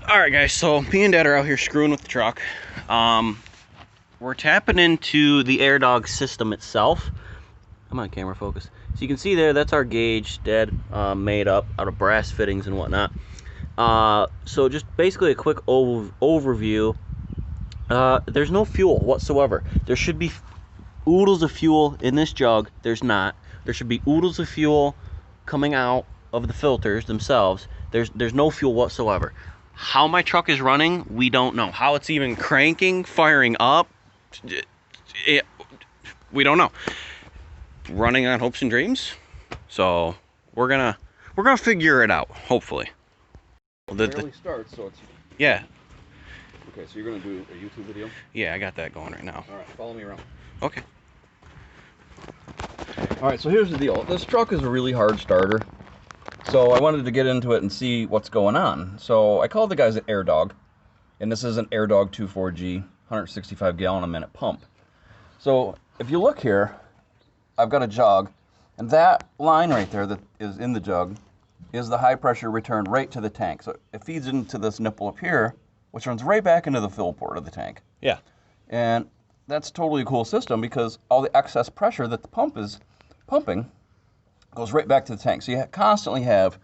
All right, guys, so me and Dad are out here screwing with the truck. We're tapping into the AirDog system itself. Come on, camera focus. So you can see there, that's our gauge Dad made up out of brass fittings and whatnot. So just basically a quick overview. There's no fuel whatsoever. There should be oodles of fuel in this jug. There's not. There should be oodles of fuel coming out of the filters themselves. There's no fuel whatsoever. How my truck is running, we don't know. How it's even cranking, firing up, we don't know. Running on hopes and dreams. So we're gonna figure it out, hopefully. It barely starts, so it's... Yeah. Okay, so you're gonna do a YouTube video? Yeah, I got that going right now. All right, follow me around. Okay. All right, so here's the deal. This truck is a really hard starter. So I wanted to get into it and see what's going on. So I called the guys at AirDog, and this is an AirDog 24G, 165 gallon a minute pump. So if you look here, I've got a jug, and that line right there that is in the jug is the high pressure return right to the tank. So it feeds into this nipple up here, which runs right back into the fill port of the tank. Yeah. And that's totally a cool system because all the excess pressure that the pump is pumping goes right back to the tank. So you constantly have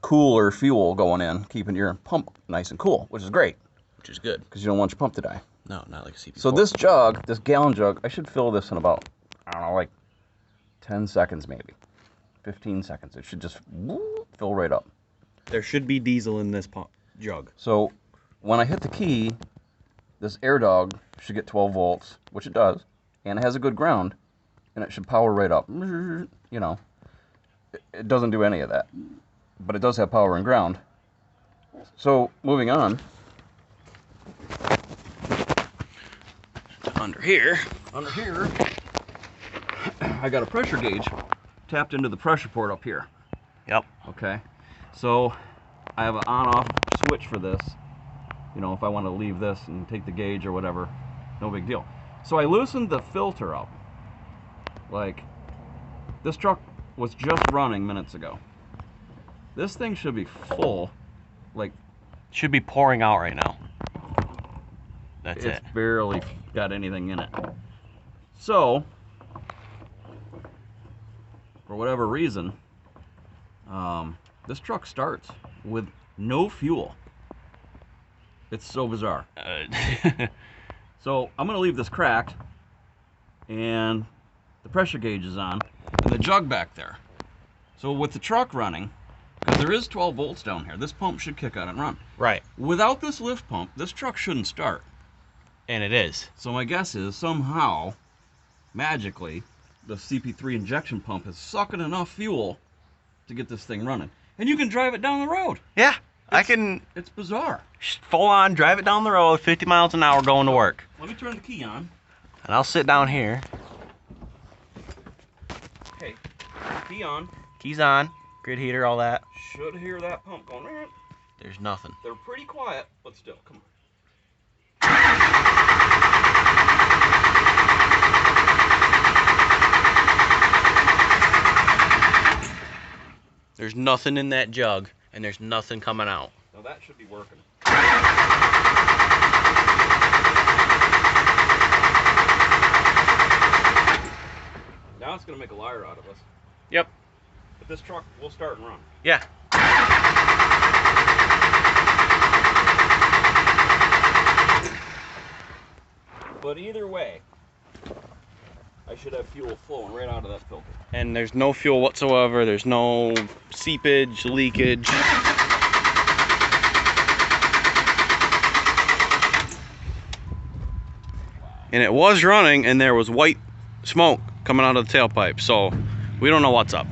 cooler fuel going in, keeping your pump nice and cool, which is great. Which is good. Because you don't want your pump to die. No, not like a CP4. So this jug, this gallon jug, I should fill this in about, I don't know, like 10 seconds maybe. 15 seconds. It should just fill right up. There should be diesel in this jug. So when I hit the key, this AirDog should get 12 volts, which it does, and it has a good ground, and it should power right up. You know, it doesn't do any of that, but it does have power and ground. So moving on. Under here, I got a pressure gauge tapped into the pressure port up here. Yep. Okay, so I have an on-off switch for this. You know, if I want to leave this and take the gauge or whatever, no big deal. So I loosened the filter up. Like, this truck was just running minutes ago. This thing should be full, like... Should be pouring out right now. That's it. It's barely got anything in it. So, for whatever reason, this truck starts with no fuel. It's so bizarre. So I'm gonna leave this cracked, and the pressure gauge is on, and the jug back there. So with the truck running, because there is 12 volts down here, this pump should kick on and run. Right. Without this lift pump, this truck shouldn't start. And it is. So my guess is somehow, magically, the CP3 injection pump is sucking enough fuel to get this thing running. And you can drive it down the road. Yeah, I can. It's bizarre. Full on, drive it down the road, 50 miles an hour going to work. Let me turn the key on. And I'll sit down here. Okay, key on. Keys on, grid heater, all that. Should hear that pump going. There's nothing. They're pretty quiet, but still, come on. There's nothing in that jug, and there's nothing coming out. Now that should be working. Now it's going to make a liar out of us. Yep. But this truck will start and run. Yeah. But either way, I should have fuel flowing right out of that filter. And there's no fuel whatsoever. There's no seepage, leakage. And it was running, and there was white smoke coming out of the tailpipe. So we don't know what's up.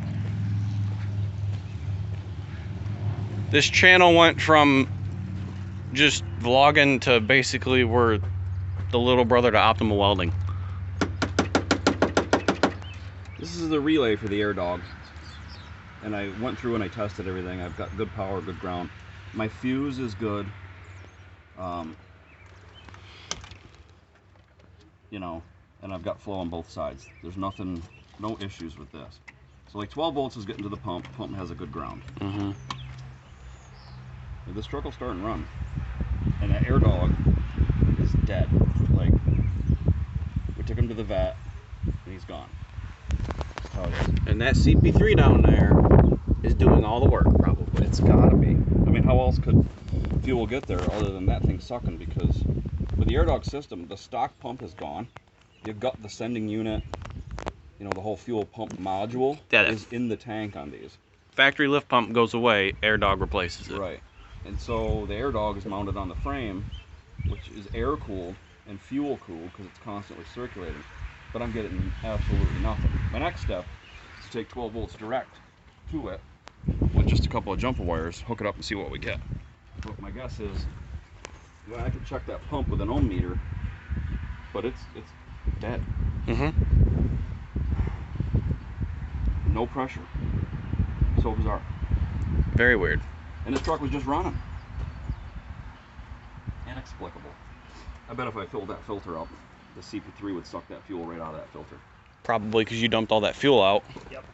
This channel went from just vlogging to basically we're the little brother to Optimal Welding. This is the relay for the AirDog, and I went through and I tested everything. I've got good power, good ground. My fuse is good. You know, and I've got flow on both sides. There's nothing, no issues with this. So like 12 volts is getting to the pump. The pump has a good ground. This truck will start and run, and that air dog is dead. Like, we took him to the vet, and he's gone. That's how it is. And that CP3 down there is doing all the work, probably. It's gotta be. I mean, how else could fuel get there other than that thing sucking? Because with the air dog system, the stock pump is gone. You've got the sending unit, you know, the whole fuel pump module is in the tank on these. Factory lift pump goes away, air dog replaces it. Right. And so the air dog is mounted on the frame, which is air cooled and fuel cooled because it's constantly circulating. But I'm getting absolutely nothing. My next step is to take 12 volts direct to it with just a couple of jumper wires, hook it up and see what we get. But my guess is, well, I could check that pump with an ohm meter, but it's dead. No pressure. So bizarre. Very weird. And this truck was just running. Inexplicable. I bet if I filled that filter up, the CP3 would suck that fuel right out of that filter. Probably because you dumped all that fuel out. Yep.